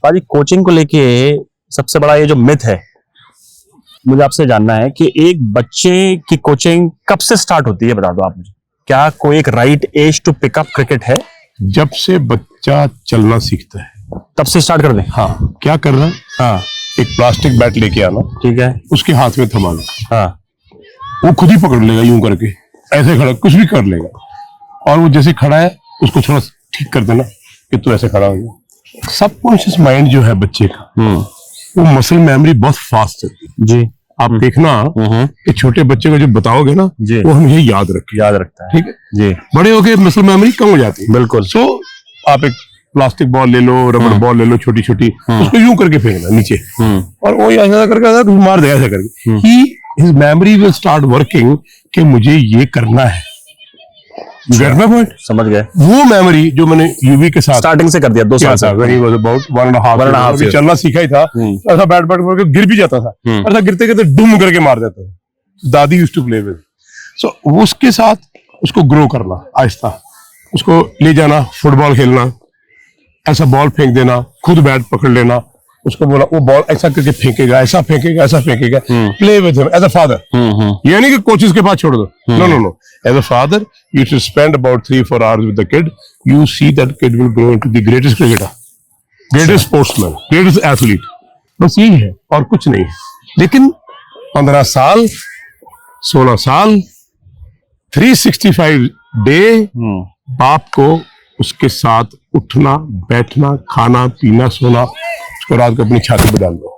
पाजी कोचिंग को लेके सबसे बड़ा ये जो मिथ है, मुझे आपसे जानना है कि एक बच्चे की कोचिंग कब से स्टार्ट होती है, बता दो आप मुझे। क्या कोई एक right age to pick up cricket है? जब से बच्चा चलना सीखता है तब से स्टार्ट कर दें? हाँ, क्या करना? हाँ, एक प्लास्टिक बैट लेके आना, ठीक है, उसके हाथ में थमाना, हाँ, वो खुद ही पकड़ लेगा यूं करके, ऐसे खड़ा कुछ भी कर लेगा, और वो जैसे खड़ा है उसको थोड़ा ठीक कर देना कि तू ऐसे खड़ा हो गया। सबकॉन्शियस माइंड जो है बच्चे का, वो मसल मेमोरी बहुत फास्ट है जी। आप देखना कि छोटे बच्चे को जब बताओगे ना जी, वो हमें याद रखता है, ठीक है जी। बड़े होके मसल मेमोरी कम हो जाती है, बिल्कुल। सो आप एक प्लास्टिक बॉल ले लो, रबड़ बॉल ले लो, छोटी छोटी, उसको यूं करके फेंकना नीचे, और वो ऐसा करके मार देगा ऐसा करके, his memory will start working कि मुझे ये करना है। Gate my point? समझ गए। वो मेमोरी जो मैंने यूवी के साथ स्टार्टिंग से कर दिया 2 साल से, when he was about 1.5 years, चलना सीखा ही था, ऐसा बैट बैट करके गिर भी जाता था, ऐसा गिरते गिरते डुम करके मार देता था। दादी यूज्ड टू प्ले विद, सो उसके साथ उसको ग्रो करना, आहिस्ता उसको ले जाना, फुटबॉल खेलना, ऐसा बॉल फेंक देना, खुद बैट पकड़ लेना, उसको बोला वो बॉल ऐसा करके फेंकेगा, ऐसा फेंकेगा, ऐसा फेंकेगा, play with him as a father. ये नहीं कि कोचेस के पास छोड़ दो, no no no, as a father you should spend about 3-4 hours with the kid. You see that kid will grow into the greatest cricketer, greatest sportsman, greatest athlete. बस यही है और कुछ नहीं। लेकिन 15 साल 16 साल 365 डे बाप को उसके साथ उठना, बैठना, खाना, पीना, सोना, उसको रात को अपनी छाती पर डाल दो।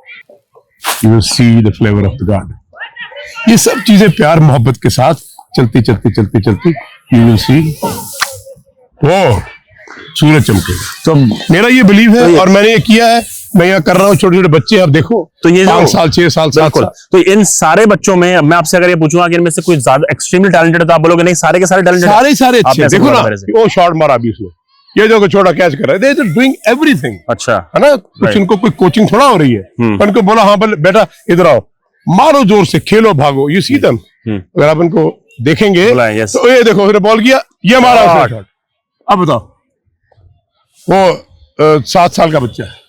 You will see the flavor of the God. ये सब चीजें प्यार मोहब्बत के साथ चलती चलती चलती चलती you will see, ओ सूरज चमकेगा। तो मेरा ये बिलीव है, और मैंने ये किया है, मैं यहाँ कर रहा हूँ। छोटे छोटे बच्चे आप देखो, तो ये 5 साल 6 साल 7 साल, तो इन सारे बच्चों में मैं आपसे अगर ये पूछूंगा कि इनमें से कोई ज्यादा एक्सट्रीमली टैलेंटेड है तो आप बोलोगे नहीं, सारे के सारे टैलेंटेड, सारे अच्छे। देखो ना, वो शॉट मारा अभी उसने, ये जो छोटा कैच कर रहा है, दे आर डूइंग एवरीथिंग। अच्छा है ना, कुछ इनको कोई कोचिंग थोड़ा हो रही है, उनको बोला हाँ बेटा इधर आओ, मारो जोर से, खेलो, भागो, यू सी देम। अगर आप इनको देखेंगे तो ये देखो, फिर बॉल किया, ये मारा उसने शॉट। अब बताओ, वो 7 साल का बच्चा है।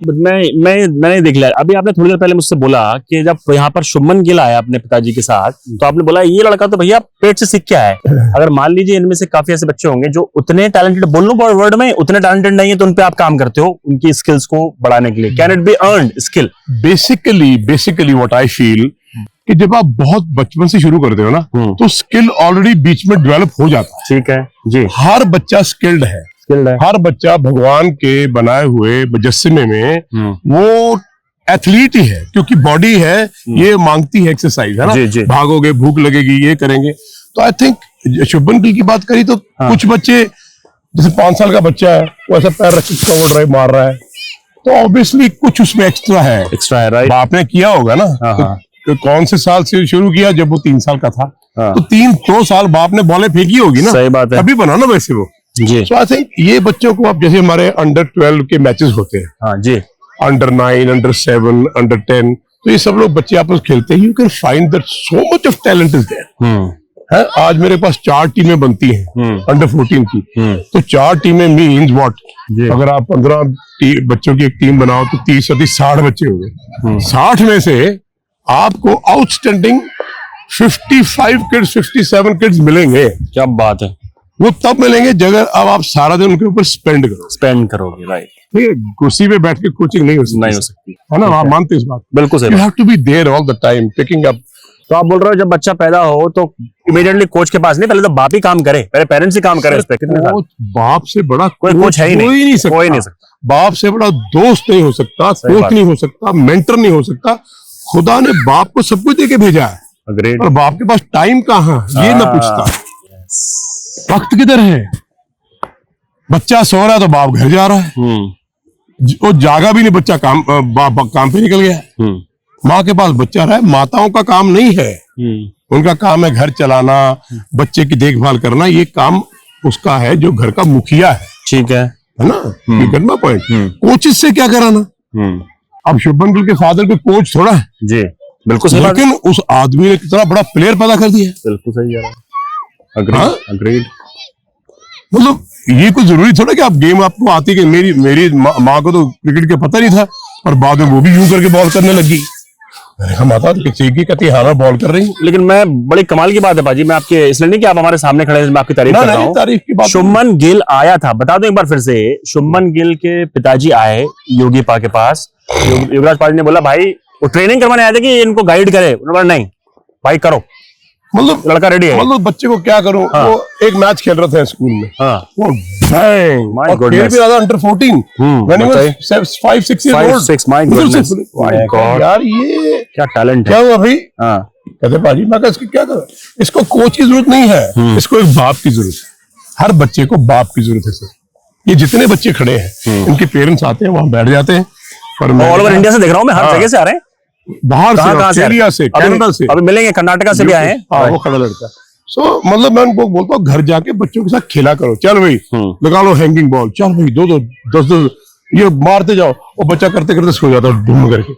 मैंने देख लिया। अभी आपने थोड़ी देर पहले मुझसे बोला कि जब यहाँ पर शुभमन गिल आया अपने पिताजी के साथ, तो आपने बोला ये लड़का तो भैया पेट से सीख के आया है। अगर मान लीजिए इनमें से काफी ऐसे बच्चे होंगे जो उतने टैलेंटेड, बोल लो वर्ड में, उतने टैलेंटेड नहीं है, तो उन पे आप काम करते हो उनकी स्किल्स को बढ़ाने के लिए। Can it be earned skill? Basically what I feel कि जब आप बहुत बचपन से शुरू करते हो ना, तो स्किल ऑलरेडी बीच में डेवलप हो जाता है। ठीक है जी। हर बच्चा स्किल्ड है, हर बच्चा भगवान के बनाए हुए मुजस्समे में वो एथलीट ही है, क्योंकि बॉडी है, ये मांगती है एक्सरसाइज, है ना, जी। भागोगे, भूख लगेगी, ये करेंगे। तो आई थिंक शुभमन गिल की बात करी तो कुछ बच्चे, जैसे 5 साल का बच्चा है, वो ऐसा पैर रख के उड़ रहा है, मार रहा है, तो ऑब्वियसली कुछ उसमें एक्स्ट्रा है, राइट। बाप ने किया होगा ना। तो कौन से साल से शुरू किया? जब वो 3 साल का था, तो 2 साल बाप ने बॉलें फेंकी होगी ना, सही बात है, अभी बना ना वैसे वो जी। सो आई थिंक ये बच्चों को, आप जैसे हमारे अंडर 12 के मैचेस होते हैं, हाँ जी, अंडर 9, अंडर 7, अंडर 10, तो ये सब लोग बच्चे आपस खेलते हैं। You can find that so much of talent is there. आज मेरे पास 4 टीमें बनती हैं अंडर 14 की, तो 4 टीमें मीन्स व्हाट, अगर आप 15 बच्चों की एक टीम बनाओ तो 30 और 30 60 बच्चे हो गए। 60 में से आपको आउटस्टैंडिंग 55 किड्स, 57 किड्स मिलेंगे। क्या बात है। वो तब मिलेंगे जब अब आप सारा दिन उनके ऊपर स्पेंड करोगे, राइट। ठीक है, कुर्सी पे बैठ के कोचिंग नहीं हो सकती, है ना, आप मानते इस बात? बिल्कुल सही। You have to be there all the time picking up. तो आप बोल रहे हो जब बच्चा पैदा हो तो इमीडिएटली कोच के पास नहीं, पहले तो बाप ही काम करे, पहले पेरेंट्स ही काम करे उस पे। बाप से बड़ा कोई कोच है ही नहीं, कोई नहीं सकता। बाप से बड़ा दोस्त नहीं हो सकता, कोच नहीं हो सकता, मेंटर नहीं हो सकता। खुदा ने बाप को सब कुछ देके भेजा है, और बाप के पास टाइम कहाँ, ये ना पूछता, वक्त किधर है। बच्चा सो रहा है तो बाप घर जा रहा है, वो जागा भी नहीं, बच्चा बाप काम पे निकल गया। माँ के पास बच्चा रहा है। माताओं का काम नहीं है, उनका काम है घर चलाना, बच्चे की देखभाल करना, ये काम उसका है जो घर का मुखिया है। ठीक है ना, करना पॉइंट। कोचिस से क्या कराना? अब शुभमन गिल के फादर को कोच थोड़ा है जी, बिल्कुल सही, लेकिन उस आदमी ने कितना बड़ा प्लेयर पैदा कर दिया। बिल्कुल सही है, अग्रीड। मतलब ये कुछ जरूरी थोड़ा कि आप गेम आपको आती कि मेरी माँ को तो क्रिकेट का पता नहीं था और बाद में वो भी यूं करके बॉल करने लगी। मैंने कहा माता की कहती हारा बॉल कर रही। लेकिन मैं बड़ी कमाल की बात है पाजी, मैं आपके इसलिए नहीं कि आप हमारे सामने खड़े हैं, मैं आपकी तारीफ कर रहा हूँ। तारीफ की बात। शुभमन गिल आया था, बता दो एक बार फिर से, शुभमन गिल के पिताजी आए योगी पा के पास, युवराज पाजी ने बोला भाई वो ट्रेनिंग करवाने आए थे कि इनको गाइड करे, उन्होंने बोला नहीं भाई करो, मतलब लड़का रेडी है। मतलब बच्चे को क्या करूं। हाँ। वो एक मैच खेल रहे थे स्कूल में। हाँ। वो बैंग My और खेल goodness. भी रहा था under 14 when he was 5-6 years old। 5-6 my goodness, my God, यार ये क्या टैलेंट क्या है। हुआ भाई। हाँ। कहते भाजी मैं इसकी क्या करूं, इसको कोच की जरूरत नहीं है, इसको एक बाप की जरूरत है। हर बच्चे को बाप की जरूरत है सर। ये जितने बच्चे खड़े हैं इनके पेरेंट्स आते हैं वहां बैठ जाते हैं। पर मैं ऑल ओवर इंडिया से देख रहा हूँ मैं, हर जगह से आ रहे हैं, बाहर से, कहाँ से, ऑस्ट्रेलिया से, कनाडा से, अभी मिलेंगे, कर्नाटका से भी आए हैं। हाँ वो खड़ा लड़का। सो मतलब मैं उनको बोलता हूँ घर जाके बच्चों के साथ खेला करो। चल भाई लगा लो हैंगिंग बॉल, चल भाई 2-2 10-10 ये मारते जाओ। और बच्चा करते करते सो जाता है ढूंढ करके।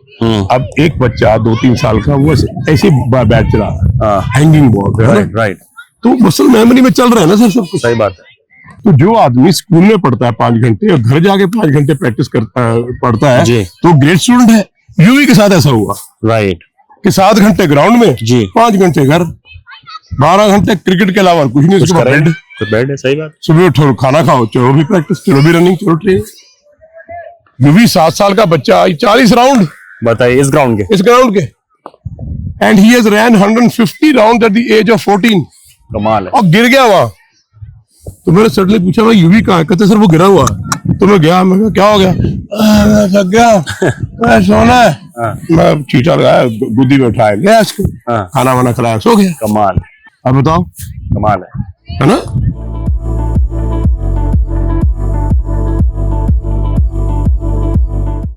अब एक बच्चा 2-3 साल का वो ऐसे बैट चला रहा है हैंगिंग बॉल, राइट, तो मसल मेमोरी में चल रहा है ना सर सब कुछ। सही बात है। तो जो आदमी स्कूल में पढ़ता है 5 घंटे और घर जाके 5 घंटे प्रैक्टिस करता पढ़ता है जी। तो ग्रेट स्टूडेंट है। यूवी के साथ ऐसा हुआ राइट कि 7 घंटे ग्राउंड में जी, 5 घंटे घर, 12 घंटे क्रिकेट के अलावा कुछ नहीं। उसके बाद बेड, तो बेड है, सही बात। सुबह उठो खाना खाओ, चलो भी प्रैक्टिस, चलो भी रनिंग, चलो ट्रेनिंग। यूवी 7 साल का बच्चा 40 राउंड बताइए इस ग्राउंड के, इस ग्राउंड के, and he has run 150 round at the age of 14 कमाल है। और गिर गया वहां। तो मैंने सडनली पूछा भाई यूवी कहाँ है? कहते सर वो गिरा हुआ है। तो मैं गया, मैं कहा क्या हो गया? मैं थक गया, मैं सोना है। मैं चीटा लगाया, गुद्दी में उठाया, गया इसको, खाना वाना खिलाया, सो गया। कमाल, अब बताओ, कमाल है है ना।